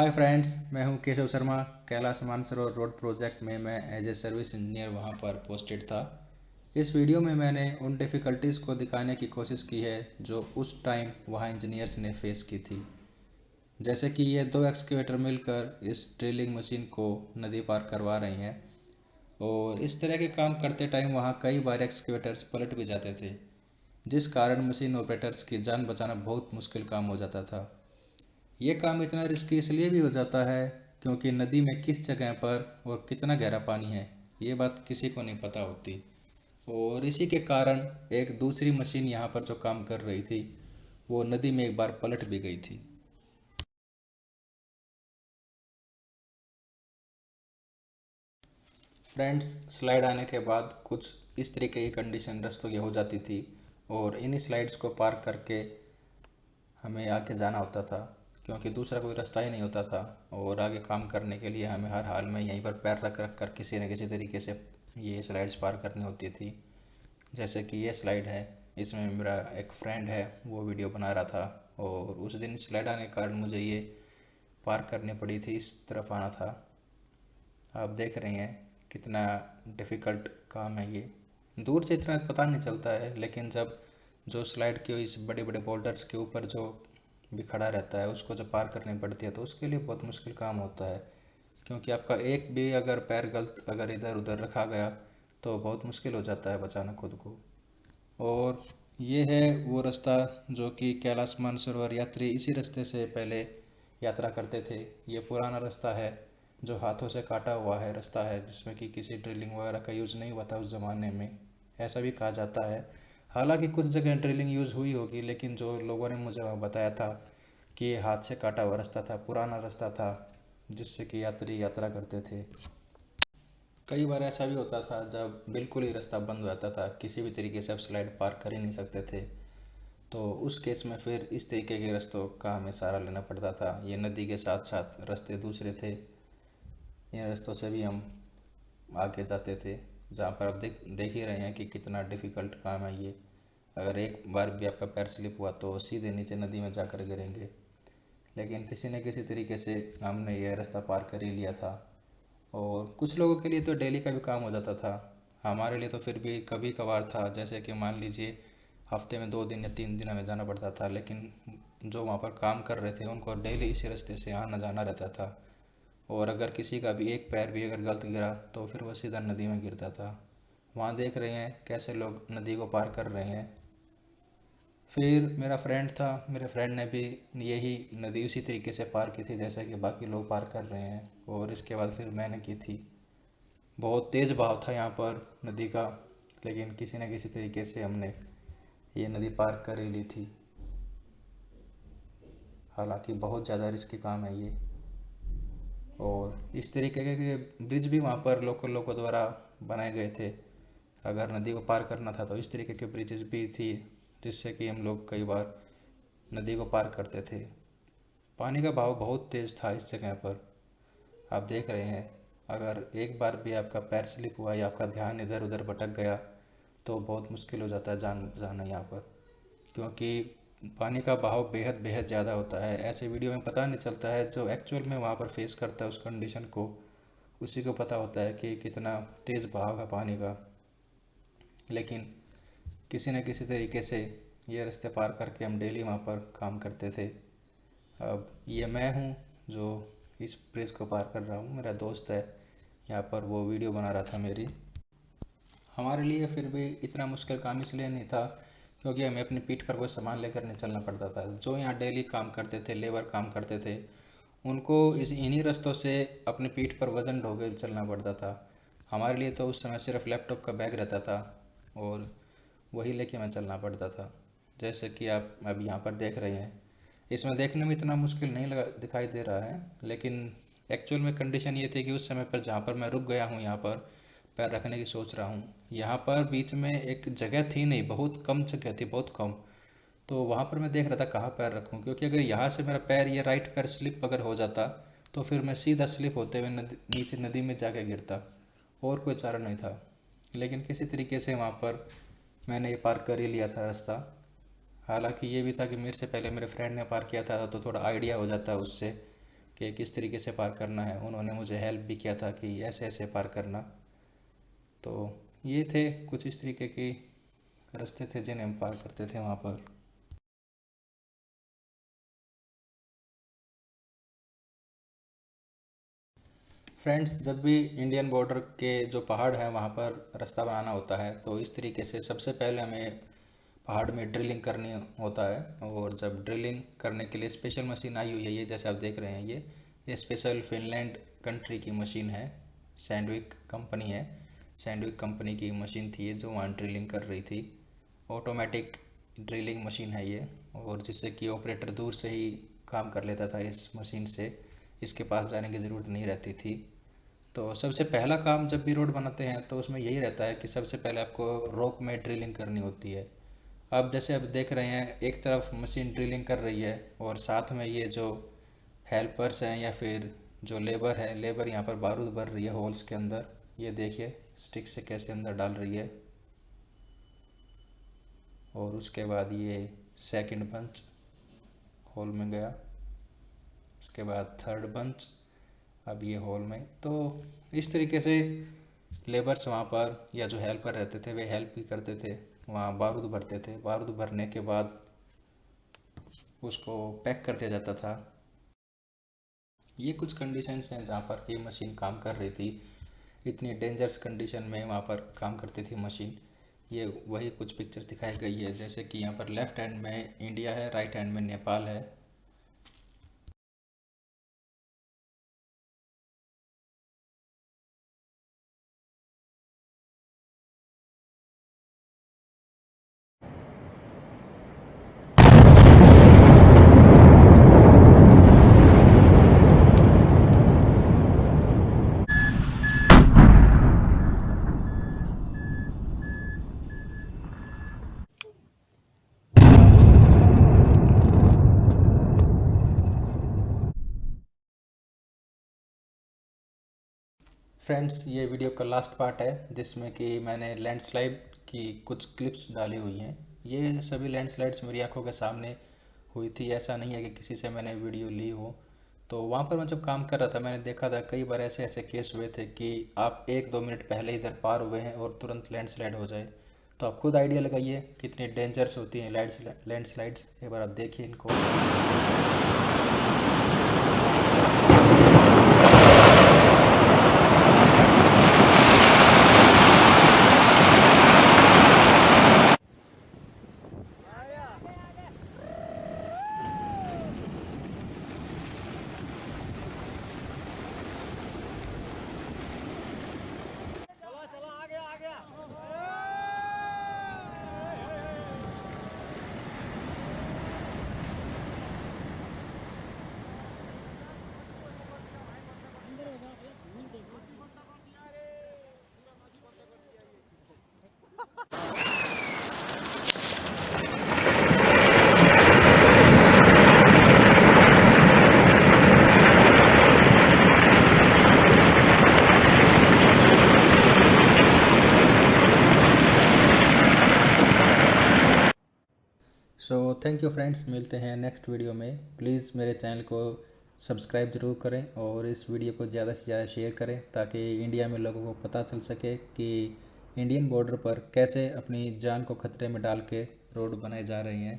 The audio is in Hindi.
हाय फ्रेंड्स, मैं हूं केशव शर्मा। कैलाश मानसरोवर रोड प्रोजेक्ट में मैं एज ए सर्विस इंजीनियर वहां पर पोस्टेड था। इस वीडियो में मैंने उन डिफ़िकल्टीज़ को दिखाने की कोशिश की है जो उस टाइम वहां इंजीनियर्स ने फेस की थी। जैसे कि ये दो एक्सकेवेटर मिलकर इस ड्रिलिंग मशीन को नदी पार करवा रही हैं और इस तरह के काम करते टाइम वहाँ कई बार एक्सकेवेटर्स पलट भी जाते थे, जिस कारण मशीन ऑपरेटर्स की जान बचाना बहुत मुश्किल काम हो जाता था। ये काम इतना रिस्की इसलिए भी हो जाता है क्योंकि नदी में किस जगह पर और कितना गहरा पानी है, ये बात किसी को नहीं पता होती। और इसी के कारण एक दूसरी मशीन यहाँ पर जो काम कर रही थी वो नदी में एक बार पलट भी गई थी। फ्रेंड्स, स्लाइड आने के बाद कुछ इस तरीके की कंडीशन रस्तों की हो जाती थी और इन्हीं स्लाइड्स को पार करके हमें आगे जाना होता था क्योंकि दूसरा कोई रास्ता ही नहीं होता था। और आगे काम करने के लिए हमें हर हाल में यहीं पर पैर रख रख कर किसी न किसी तरीके से ये स्लाइड्स पार करनी होती थी। जैसे कि ये स्लाइड है, इसमें मेरा एक फ्रेंड है, वो वीडियो बना रहा था और उस दिन स्लाइड आने के कारण मुझे ये पार करनी पड़ी थी, इस तरफ आना था। आप देख रहे हैं कितना डिफ़िकल्ट काम है ये। दूर से इतना पता नहीं चलता है, लेकिन जब जो स्लाइड के इस बड़े बड़े बोल्डर्स के ऊपर जो भी खड़ा रहता है उसको जब पार करनी पड़ती है तो उसके लिए बहुत मुश्किल काम होता है। क्योंकि आपका एक भी अगर पैर गलत अगर इधर उधर रखा गया तो बहुत मुश्किल हो जाता है बचाना खुद को। और ये है वो रास्ता जो कि कैलाश मानसरोवर यात्री इसी रास्ते से पहले यात्रा करते थे। ये पुराना रास्ता है जो हाथों से काटा हुआ है रास्ता है, जिसमें कि किसी ड्रिलिंग वगैरह का यूज़ नहीं हुआ था उस ज़माने में, ऐसा भी कहा जाता है। हालांकि कुछ जगह ड्रिलिंग यूज़ हुई होगी, लेकिन जो लोगों ने मुझे वहाँ बताया था कि ये हाथ से काटा हुआ रास्ता था, पुराना रास्ता था जिससे कि यात्री यात्रा करते थे। कई बार ऐसा भी होता था जब बिल्कुल ही रास्ता बंद हो जाता था, किसी भी तरीके से आप स्लाइड पार कर ही नहीं सकते थे, तो उस केस में फिर इस तरीके के रास्तों का हमें सहारा लेना पड़ता था। ये नदी के साथ साथ रास्ते दूसरे थे, इन रास्तों से भी हम आगे जाते थे, जहाँ पर आप देख ही रहे हैं कि कितना डिफ़िकल्ट काम है ये। अगर एक बार भी आपका पैर स्लिप हुआ तो सीधे नीचे नदी में जाकर गिरेंगे। लेकिन किसी न किसी तरीके से हमने ये रास्ता पार कर ही लिया था। और कुछ लोगों के लिए तो डेली का भी काम हो जाता था, हमारे लिए तो फिर भी कभी कभार था। जैसे कि मान लीजिए हफ्ते में 2 दिन या 3 दिन हमें जाना पड़ता था, लेकिन जो वहाँ पर काम कर रहे थे उनको डेली इसी रास्ते से आना जाना रहता था। और अगर किसी का भी एक पैर भी अगर गलत गिरा तो फिर वो सीधा नदी में गिरता था। वहाँ देख रहे हैं कैसे लोग नदी को पार कर रहे हैं। फिर मेरा फ्रेंड था, मेरे फ्रेंड ने भी यही नदी उसी तरीके से पार की थी जैसे कि बाकी लोग पार कर रहे हैं, और इसके बाद फिर मैंने की थी। बहुत तेज़ बहाव था यहाँ पर नदी का, लेकिन किसी न किसी तरीके से हमने ये नदी पार कर ही ली थी। हालांकि बहुत ज़्यादा रिस्की काम है ये। और इस तरीके के ब्रिज भी वहाँ पर लोकल लोगों द्वारा बनाए गए थे। अगर नदी को पार करना था तो इस तरीके के ब्रिजेस भी थी जिससे कि हम लोग कई बार नदी को पार करते थे। पानी का बहाव बहुत तेज़ था इस जगह पर, आप देख रहे हैं। अगर एक बार भी आपका पैर स्लिप हुआ या आपका ध्यान इधर उधर भटक गया तो बहुत मुश्किल हो जाता है जान जाना यहाँ पर, क्योंकि पानी का बहाव बेहद बेहद ज़्यादा होता है। ऐसे वीडियो में पता नहीं चलता है, जो एक्चुअल में वहाँ पर फेस करता है उस कंडीशन को, उसी को पता होता है कि कितना तेज़ बहाव है पानी का। लेकिन किसी न किसी तरीके से ये रास्ते पार करके हम डेली वहाँ पर काम करते थे। अब ये मैं हूँ जो इस ब्रिज को पार कर रहा हूँ, मेरा दोस्त है यहाँ पर, वो वीडियो बना रहा था मेरी। हमारे लिए फिर भी इतना मुश्किल काम इसलिए नहीं था क्योंकि हमें अपनी पीठ पर कोई सामान लेकर नहीं चलना पड़ता था। जो यहाँ डेली काम करते थे, लेबर काम करते थे, उनको इस इन्हीं रास्तों से अपनी पीठ पर वज़न ढो के चलना पड़ता था। हमारे लिए तो उस समय सिर्फ लैपटॉप का बैग रहता था और वही लेके हमें चलना पड़ता था। जैसे कि आप अब यहाँ पर देख रहे हैं, इसमें देखने में इतना मुश्किल नहीं लगा दिखाई दे रहा है, लेकिन एक्चुअल में कंडीशन ये थी कि उस समय पर जहाँ पर मैं रुक गया हूँ, यहाँ पर पैर रखने की सोच रहा हूँ, यहाँ पर बीच में एक जगह थी नहीं, बहुत कम जगह थी, बहुत कम। तो वहाँ पर मैं देख रहा था कहाँ पैर रखूँ, क्योंकि अगर यहाँ से मेरा पैर, ये राइट पैर स्लिप अगर हो जाता तो फिर मैं सीधा स्लिप होते हुए नीचे नदी में जाके गिरता, और कोई चारा नहीं था। लेकिन किसी तरीके से वहाँ पर मैंने ये पार कर ही लिया था रास्ता। हालांकि ये भी था कि मेरे से पहले मेरे फ्रेंड ने पार किया था तो थोड़ा आइडिया हो जाता है उससे कि किस तरीके से पार करना है। उन्होंने मुझे हेल्प भी किया था कि ऐसे ऐसे पार करना। तो ये थे कुछ इस तरीके के रास्ते थे जिन्हें हम पार करते थे वहाँ पर। फ्रेंड्स, जब भी इंडियन बॉर्डर के जो पहाड़ हैं वहाँ पर रास्ता बनाना होता है तो इस तरीके से सबसे पहले हमें पहाड़ में ड्रिलिंग करनी होता है। और जब ड्रिलिंग करने के लिए स्पेशल मशीन आई हुई है, ये जैसे आप देख रहे हैं, ये स्पेशल फिनलैंड कंट्री की मशीन है, सैंडविक कंपनी है। सैंडविक कंपनी की मशीन थी ये जो वहाँ ड्रिलिंग कर रही थी। ऑटोमेटिक ड्रिलिंग मशीन है ये, और जिससे कि ऑपरेटर दूर से ही काम कर लेता था इस मशीन से, इसके पास जाने की ज़रूरत नहीं रहती थी। तो सबसे पहला काम जब भी रोड बनाते हैं तो उसमें यही रहता है कि सबसे पहले आपको रॉक में ड्रिलिंग करनी होती है। अब जैसे आप देख रहे हैं, एक तरफ मशीन ड्रिलिंग कर रही है और साथ में ये जो हेल्पर्स हैं या फिर जो लेबर है, लेबर यहाँ पर बारूद भर रही है होल्स के अंदर। ये देखिए स्टिक से कैसे अंदर डाल रही है। और उसके बाद ये सेकंड बंच होल में गया, उसके बाद थर्ड बंच, अब ये होल में। तो इस तरीके से लेबर्स वहाँ पर या जो हेल्पर रहते थे वे हेल्प भी करते थे, वहाँ बारूद भरते थे। बारूद भरने के बाद उसको पैक कर दिया जाता था। ये कुछ कंडीशंस हैं जहाँ पर ये मशीन काम कर रही थी। इतनी डेंजरस कंडीशन में वहाँ पर काम करती थी मशीन। ये वही कुछ पिक्चर्स दिखाई गई है, जैसे कि यहाँ पर लेफ्ट हैंड में इंडिया है, राइट हैंड में नेपाल है। फ्रेंड्स, ये वीडियो का लास्ट पार्ट है जिसमें कि मैंने लैंडस्लाइड की कुछ क्लिप्स डाली हुई हैं। ये सभी लैंडस्लाइड्स मेरी आंखों के सामने हुई थी, ऐसा नहीं है कि किसी से मैंने वीडियो ली हो। तो वहाँ पर मैं जब काम कर रहा था मैंने देखा था कई बार ऐसे ऐसे केस हुए थे कि आप 1-2 मिनट पहले इधर पार हुए हैं और तुरंत लैंडस्लाइड हो जाए। तो आप खुद आइडिया लगाइए कितनी डेंजरस होती हैं लैंडस्लाइड्स। एक बार आप देखिए इनको। सो थैंक यू फ्रेंड्स, मिलते हैं नेक्स्ट वीडियो में। प्लीज़ मेरे चैनल को सब्सक्राइब ज़रूर करें और इस वीडियो को ज़्यादा से ज़्यादा शेयर करें ताकि इंडिया में लोगों को पता चल सके कि इंडियन बॉर्डर पर कैसे अपनी जान को खतरे में डाल के रोड बनाए जा रहे हैं।